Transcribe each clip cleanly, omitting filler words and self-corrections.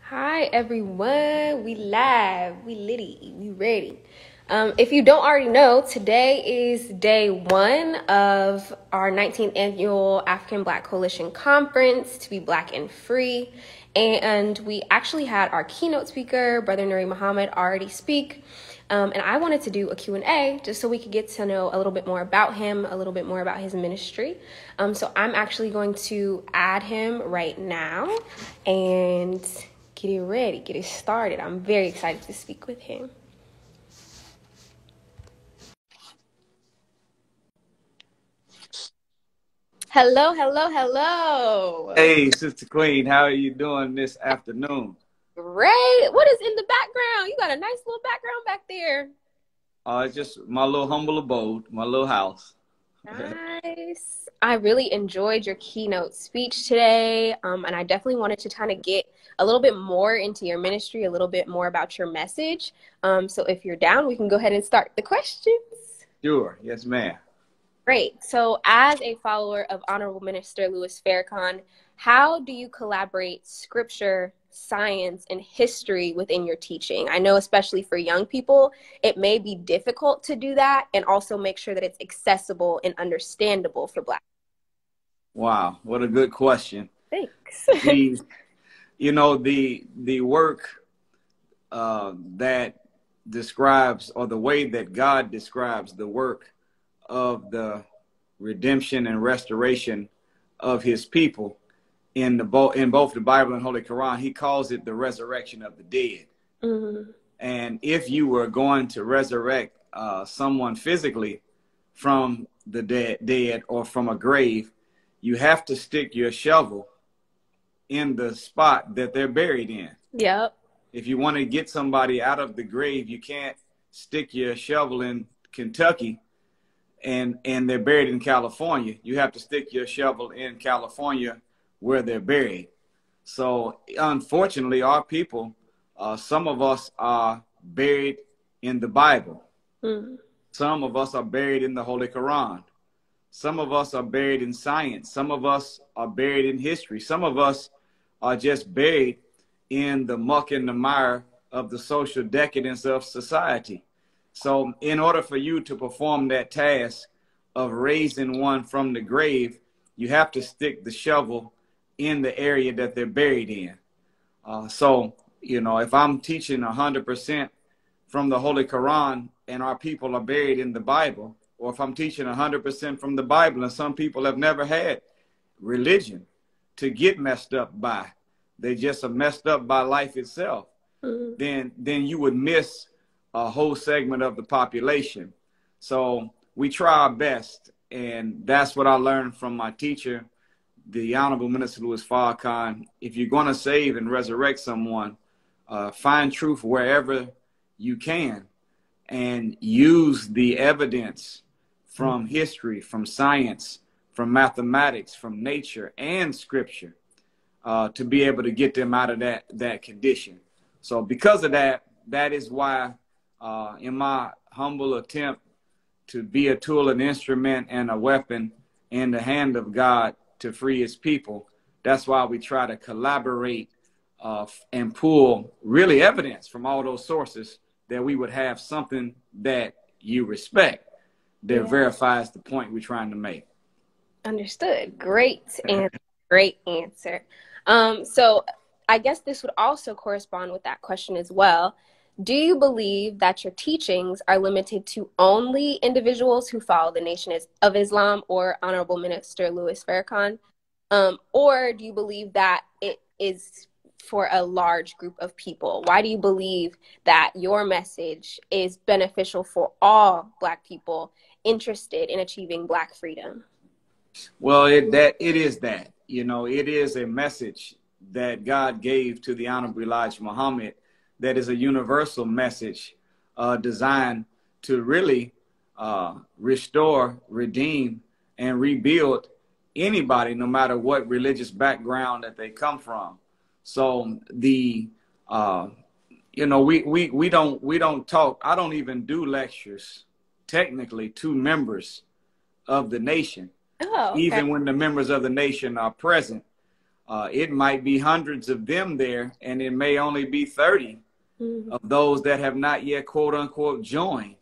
Hi everyone, we live, we litty, we ready. If you don't already know, today is day one of our 19th annual African Black Coalition Conference to be Black and Free. And we actually had our keynote speaker, Brother Nuri Muhammad, already speak. And I wanted to do a Q&A just so we could get to know a little bit more about him, a little bit more about his ministry. So I'm actually going to add him right now and get it ready, get it started. I'm very excited to speak with him. Hello, hello, hello. Hey, Sister Queen, how are you doing this afternoon? Great. What is in the background? You got a nice little background back there. It's just my little humble abode, my little house. Nice. I really enjoyed your keynote speech today, and I definitely wanted to kind of get a little bit more into your ministry, a little bit more about your message. So if you're down, we can go ahead and start the questions. Sure. Yes, ma'am. Great. So as a follower of Honorable Minister Louis Farrakhan, how do you collaborate scripture, science, and history within your teaching? I know especially for young people, it may be difficult to do that and also make sure that it's accessible and understandable for Black. Wow, what a good question. Thanks. The work that describes, or the way that God describes the work of the redemption and restoration of his people in both the Bible and Holy Quran, he calls it the resurrection of the dead. Mm-hmm. And if you were going to resurrect someone physically from the dead or from a grave, you have to stick your shovel in the spot that they're buried in. Yep. If you want to get somebody out of the grave, you can't stick your shovel in Kentucky and they're buried in California. You have to stick your shovel in California where they're buried. So unfortunately, our people, some of us are buried in the Bible. Mm-hmm. Some of us are buried in the Holy Quran. Some of us are buried in science. Some of us are buried in history. Some of us are just buried in the muck and the mire of the social decadence of society. So in order for you to perform that task of raising one from the grave, you have to stick the shovel in the area that they're buried in. If I'm teaching 100% from the Holy Quran and our people are buried in the Bible, or if I'm teaching 100% from the Bible and some people have never had religion to get messed up by, they just are messed up by life itself, then you would miss a whole segment of the population. So we try our best, and that's what I learned from my teacher, the Honorable Minister Louis Farrakhan. If you're going to save and resurrect someone, find truth wherever you can and use the evidence from history, from science, from mathematics, from nature and scripture to be able to get them out of that condition. So because of that, that is why in my humble attempt to be a tool, an instrument, and a weapon in the hand of God to free his people, that's why we try to collaborate and pull really evidence from all those sources, that we would have something that you respect that verifies the point we're trying to make. Understood. Great answer. Great answer. So I guess this would also correspond with that question as well. Do you believe that your teachings are limited to only individuals who follow the Nation of Islam or Honorable Minister Louis Farrakhan? Or do you believe that it is for a large group of people? Why do you believe that your message is beneficial for all Black people interested in achieving Black freedom? Well, it is that. It is a message that God gave to the Honorable Elijah Muhammad that is a universal message designed to really restore, redeem, and rebuild anybody, no matter what religious background that they come from. So we don't talk. I don't even do lectures technically to members of the nation. Oh, okay. Even when the members of the nation are present, it might be hundreds of them there, and it may only be 30 of those that have not yet, quote unquote, joined.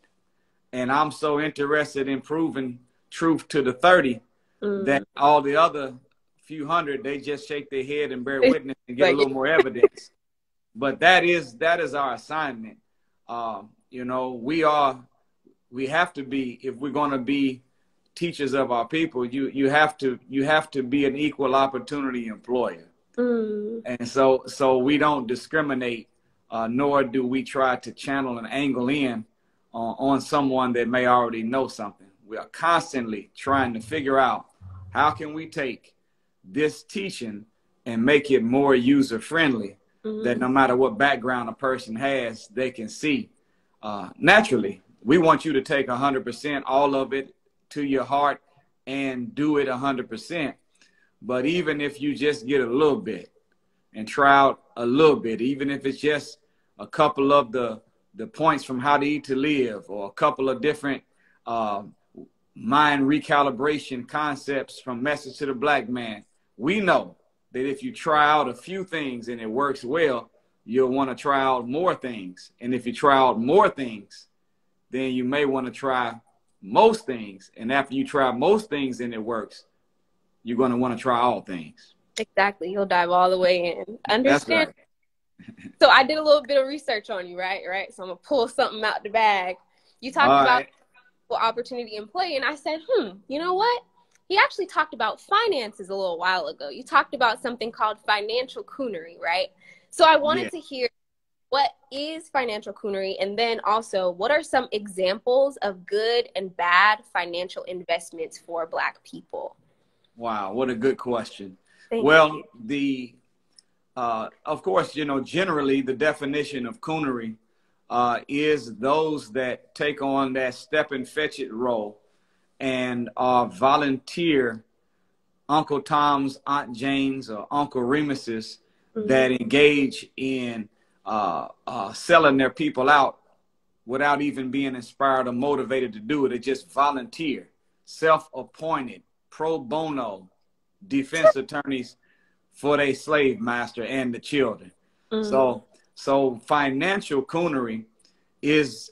And I'm so interested in proving truth to the 30 that all the other few hundred, they just shake their head and bear witness and get a little more evidence. But that is our assignment. You know, we have to be, if we're going to be teachers of our people, you have to be an equal opportunity employer. And so we don't discriminate, nor do we try to channel and angle in on someone that may already know something. We are constantly trying to figure out how can we take this teaching and make it more user friendly, that no matter what background a person has, they can see. Naturally, we want you to take 100%, all of it, to your heart and do it 100%. But even if you just get a little bit and try out a little bit, even if it's just a couple of the points from How to Eat to Live, or a couple of different mind recalibration concepts from Message to the Black Man, we know that if you try out a few things and it works well, you'll want to try out more things. And if you try out more things, then you may want to try most things. And after you try most things and it works, you're going to want to try all things. Exactly. You'll dive all the way in. Understand? That's right. So I did a little bit of research on you, right? So I'm going to pull something out the bag. You talked about opportunity in play. And I said, you know what? He actually talked about finances a little while ago. You talked about something called financial coonery, right? So I wanted to hear, what is financial coonery? And then also, what are some examples of good and bad financial investments for Black people? Wow, what a good question. Well, of course, you know, generally the definition of coonery is those that take on that step and fetch it role and volunteer Uncle Tom's, Aunt Jane's, or Uncle Remus's that engage in selling their people out without even being inspired or motivated to do it. They just volunteer, self-appointed, pro bono defense attorneys for their slave master and the children. So financial coonery is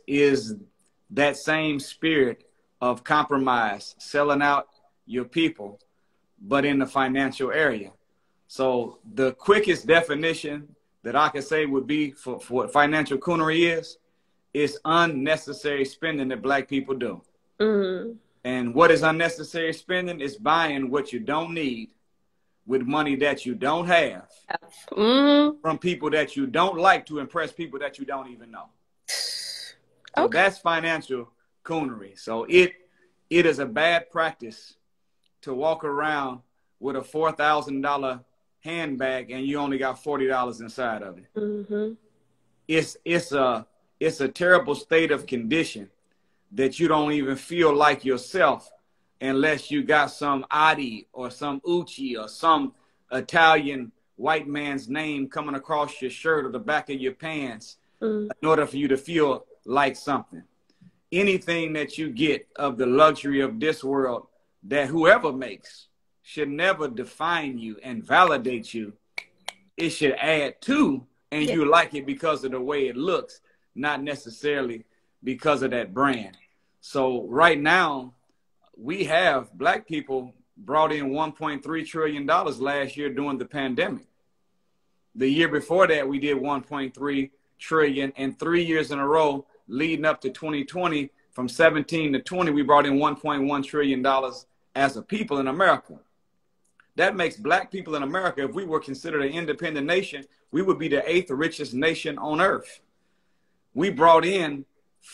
that same spirit of compromise, selling out your people, but in the financial area. So the quickest definition that I could say would be for what financial coonery is unnecessary spending that Black people do. And what is unnecessary spending? Is buying what you don't need with money that you don't have from people that you don't like to impress people that you don't even know. So that's financial coonery. So it is a bad practice to walk around with a $4,000 handbag and you only got $40 inside of it. It's a terrible state of condition that you don't even feel like yourself unless you got some Adi or some Uchi or some Italian white man's name coming across your shirt or the back of your pants in order for you to feel like something. Anything that you get of the luxury of this world that whoever makes should never define you and validate you. It should add to, and you like it because of the way it looks, not necessarily because of that brand. So right now, we have Black people brought in $1.3 trillion last year during the pandemic. The year before that, we did $1.3 trillion, and 3 years in a row leading up to 2020, from 17 to 20, we brought in $1.1 trillion as a people in America. That makes Black people in America, if we were considered an independent nation, we would be the 8th richest nation on earth. We brought in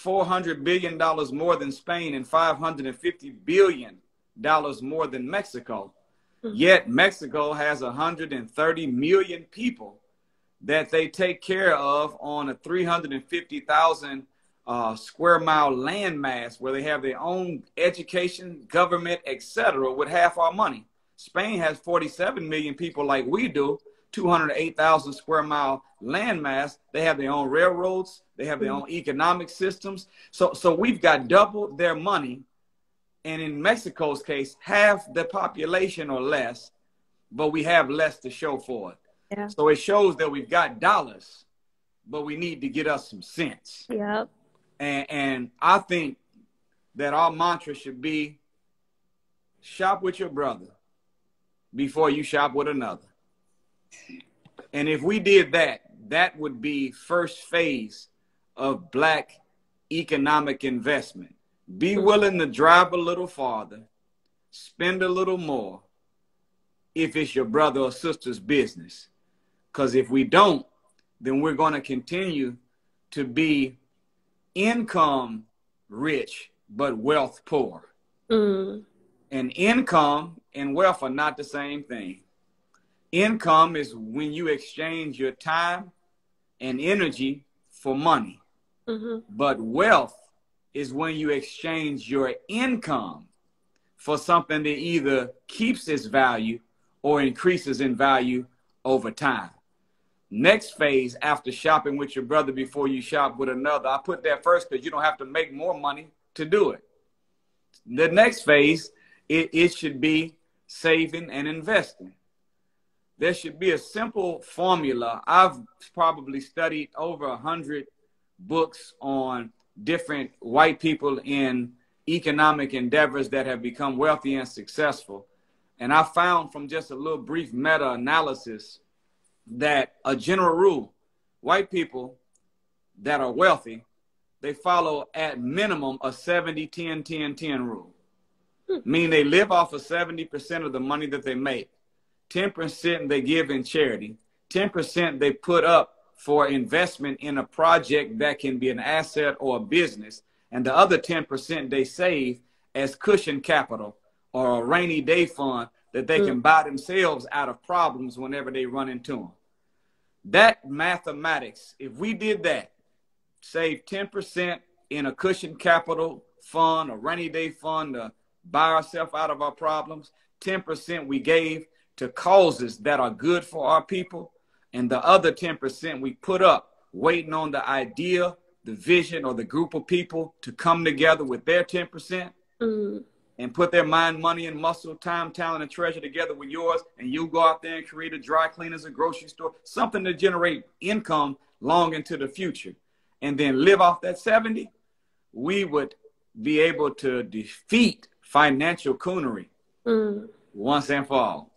$400 billion more than Spain and $550 billion more than Mexico. Yet Mexico has 130 million people that they take care of on a 350,000 square mile landmass where they have their own education, government, etc. with half our money. Spain has 47 million people like we do, 208,000 square mile landmass. They have their own railroads. They have their own economic systems. So we've got double their money. And in Mexico's case, half the population or less, but we have less to show for it. Yeah. So it shows that we've got dollars, but we need to get us some sense. Yep. And I think that our mantra should be, shop with your brother before you shop with another. And if we did that, that would be first phase of Black economic investment. Be willing to drive a little farther, spend a little more if it's your brother or sister's business. Because if we don't, then we're going to continue to be income rich, but wealth poor. And income and wealth are not the same thing. Income is when you exchange your time and energy for money. But wealth is when you exchange your income for something that either keeps its value or increases in value over time. Next phase, after shopping with your brother before you shop with another, I put that first because you don't have to make more money to do it. The next phase, it should be saving and investing. There should be a simple formula. I've probably studied over 100 books on different white people in economic endeavors that have become wealthy and successful. And I found from just a little brief meta-analysis that a general rule, white people that are wealthy, they follow at minimum a 70-10-10-10 rule. Meaning they live off of 70% of the money that they make. 10% they give in charity. 10% they put up for investment in a project that can be an asset or a business. And the other 10% they save as cushion capital or a rainy day fund that they can buy themselves out of problems whenever they run into them. That mathematics, if we did that, save 10% in a cushion capital fund, a rainy day fund to buy ourselves out of our problems, 10% we gave to causes that are good for our people, and the other 10% we put up waiting on the idea, the vision, or the group of people to come together with their 10% and put their mind, money, and muscle, time, talent, and treasure together with yours, and you go out there and create a dry cleaners, a grocery store, something to generate income long into the future, and then live off that 70, we would be able to defeat financial coonery once and for all.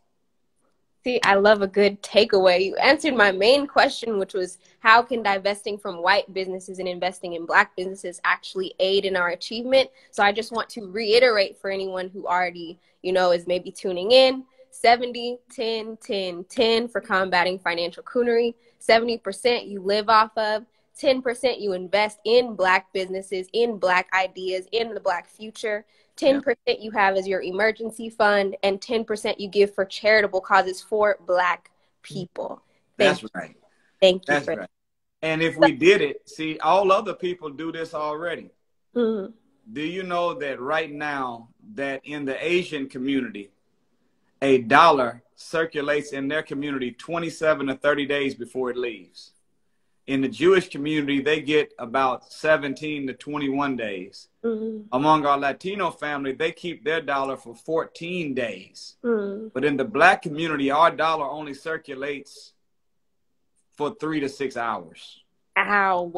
See, I love a good takeaway. You answered my main question, which was how can divesting from white businesses and investing in Black businesses actually aid in our achievement? So I just want to reiterate for anyone who already, is maybe tuning in, 70, 10, 10, 10 for combating financial coonery. 70% you live off of. 10% you invest in Black businesses, in Black ideas, in the Black future. 10% you have as your emergency fund, and 10% you give for charitable causes for Black people. That's right. Thank you. That's right. And if we did it, see, all other people do this already. Do you know that right now that in the Asian community, a dollar circulates in their community 27 to 30 days before it leaves? In the Jewish community, they get about 17 to 21 days. Among our Latino family, they keep their dollar for 14 days. But in the Black community, our dollar only circulates for 3 to 6 hours. So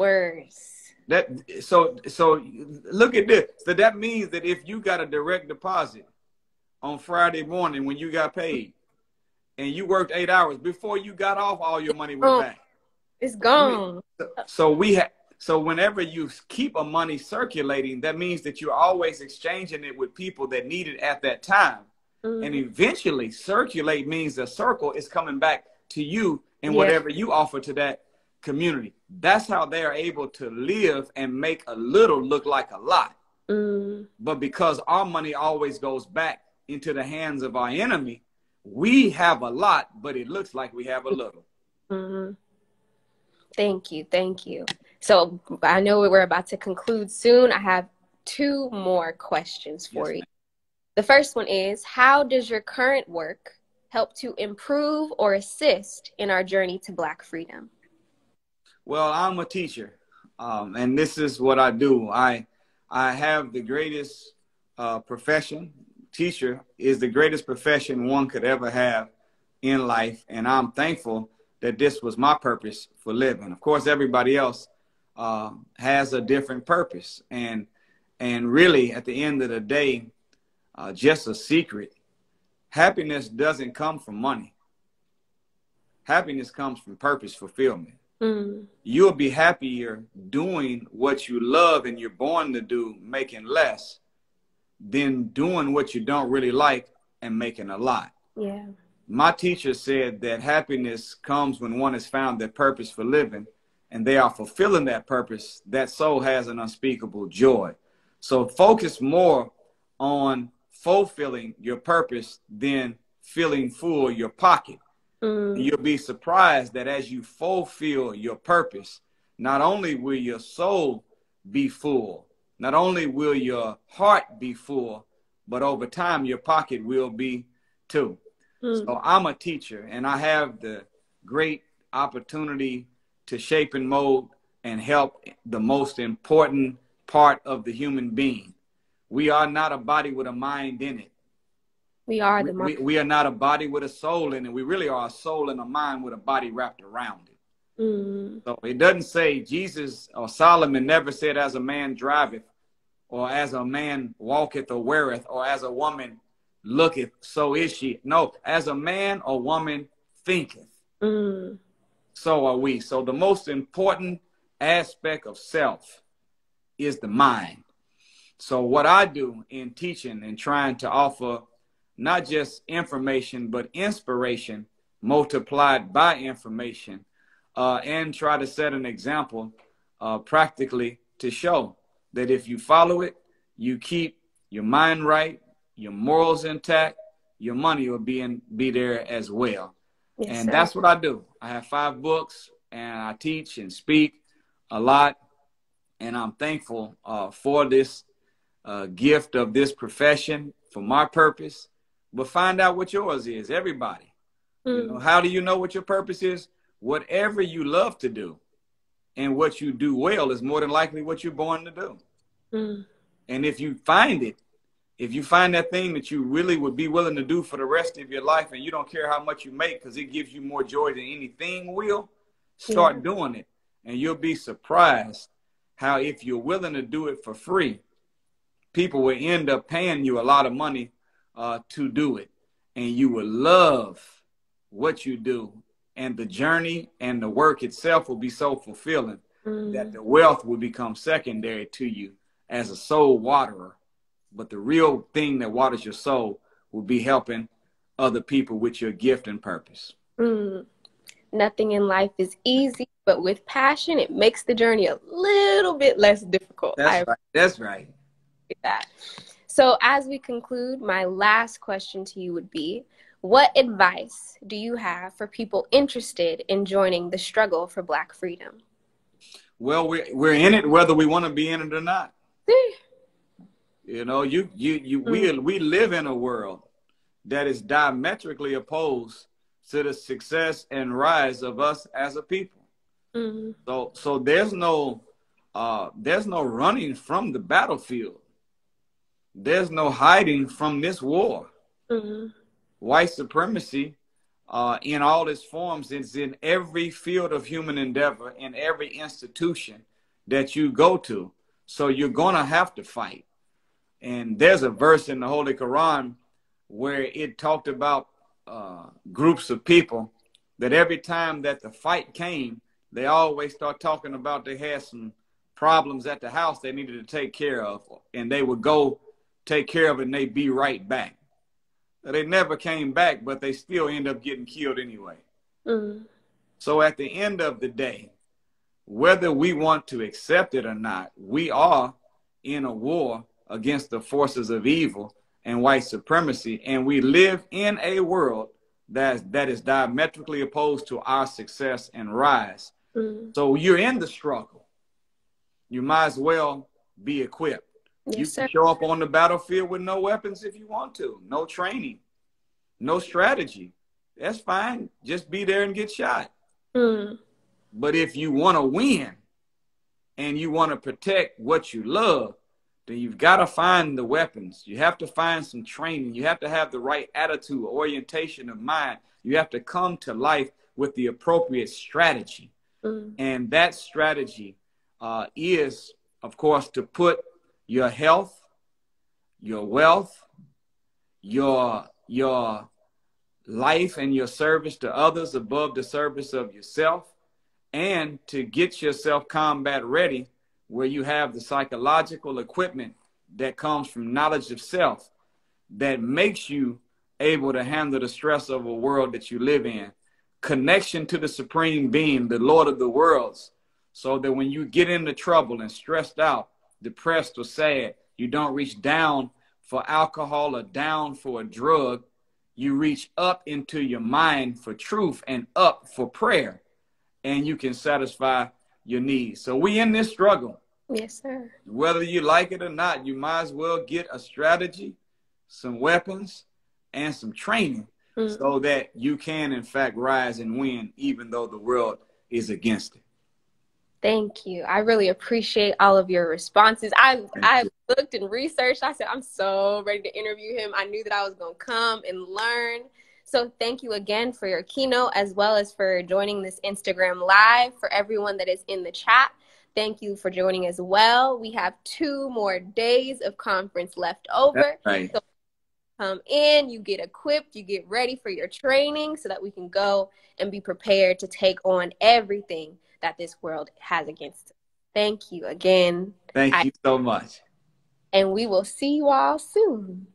look at this. So that means that if you got a direct deposit on Friday morning when you got paid and you worked 8 hours, before you got off, all your money went back. It's gone. So whenever you keep a money circulating, that means that you're always exchanging it with people that need it at that time. And eventually circulate means a circle is coming back to you and whatever you offer to that community. That's how they're able to live and make a little look like a lot. But because our money always goes back into the hands of our enemy, we have a lot, but it looks like we have a little. Thank you. Thank you. So I know we're about to conclude soon. I have 2 more questions for you. The first one is, how does your current work help to improve or assist in our journey to Black freedom? Well, I'm a teacher, and this is what I do. I have the greatest profession. Teacher is the greatest profession one could ever have in life, and I'm thankful that this was my purpose for living. Of course, everybody else has a different purpose, and really, at the end of the day, just a secret: happiness doesn't come from money. Happiness comes from purpose fulfillment. You'll be happier doing what you love and you're born to do, making less, than doing what you don't really like and making a lot. Yeah. My teacher said that happiness comes when one has found their purpose for living and they are fulfilling that purpose. That soul has an unspeakable joy. So focus more on fulfilling your purpose than filling full your pocket. You'll be surprised that as you fulfill your purpose, not only will your soul be full, not only will your heart be full, but over time your pocket will be too. So I'm a teacher, and I have the great opportunity to shape and mold and help the most important part of the human being. We are not a body with a mind in it. We are the mind. We are not a body with a soul in it. We really are a soul and a mind with a body wrapped around it. So it doesn't say, Jesus or Solomon never said, as a man driveth, or as a man walketh or weareth, or as a woman looketh, so is she. No, as a man or woman thinketh, so are we. So the most important aspect of self is the mind. So what I do in teaching and trying to offer not just information, but inspiration multiplied by information, and try to set an example practically to show that if you follow it, you keep your mind right, your morals intact, your money will be there as well. Yes, and sir. That's what I do. I have 5 books, and I teach and speak a lot, and I'm thankful for this gift of this profession, for my purpose. But find out what yours is, everybody. You know, how do you know what your purpose is? Whatever you love to do and what you do well is more than likely what you're born to do. And if you find it, if you find that thing that you really would be willing to do for the rest of your life, and you don't care how much you make because it gives you more joy than anything will, start doing it. And you'll be surprised how, if you're willing to do it for free, people will end up paying you a lot of money to do it. And you will love what you do. And the journey and the work itself will be so fulfilling that the wealth will become secondary to you as a soul waterer. But the real thing that waters your soul will be helping other people with your gift and purpose. Nothing in life is easy, but with passion, it makes the journey a little bit less difficult. That's right. That's right. That. So as we conclude, my last question to you would be, what advice do you have for people interested in joining the struggle for Black freedom? Well, we're in it whether we want to be in it or not. You know, we live in a world that is diametrically opposed to the success and rise of us as a people. So there's no running from the battlefield. There's no hiding from this war. White supremacy in all its forms is in every field of human endeavor, in every institution that you go to. So you're going to have to fight. And there's a verse in the Holy Quran where it talked about groups of people that every time that the fight came, they always start talking about they had some problems at the house they needed to take care of, and they would go take care of it and they'd be right back. They never came back, but they still end up getting killed anyway. So at the end of the day, whether we want to accept it or not, we are in a war against the forces of evil and white supremacy, and we live in a world that is diametrically opposed to our success and rise. So you're in the struggle. You might as well be equipped. You can show up on the battlefield with no weapons if you want to, no training, no strategy. That's fine. Just be there and get shot. But if you want to win and you want to protect what you love, then you've got to find the weapons. You have to find some training. You have to have the right attitude, orientation of mind. You have to come to life with the appropriate strategy. And that strategy is, of course, to put your health, your wealth, your life and your service to others above the service of yourself, and to get yourself combat ready, where you have the psychological equipment that comes from knowledge of self that makes you able to handle the stress of a world that you live in. Connection to the supreme being, the Lord of the worlds, so that when you get into trouble and stressed out, depressed or sad, you don't reach down for alcohol or down for a drug. You reach up into your mind for truth and up for prayer, and you can satisfy your needs. So we in this struggle. Yes, sir. Whether you like it or not, you might as well get a strategy, some weapons, and some training, so that you can, in fact, rise and win, even though the world is against it. Thank you. I really appreciate all of your responses. I looked and researched. I said, I'm so ready to interview him. I knew that I was going to come and learn. So thank you again for your keynote, as well as for joining this Instagram Live. For everyone that is in the chat, thank you for joining as well. We have 2 more days of conference left over. That's right. So come in, you get equipped, you get ready for your training so that we can go and be prepared to take on everything that this world has against us. Thank you again. Thank you so much. And we will see you all soon.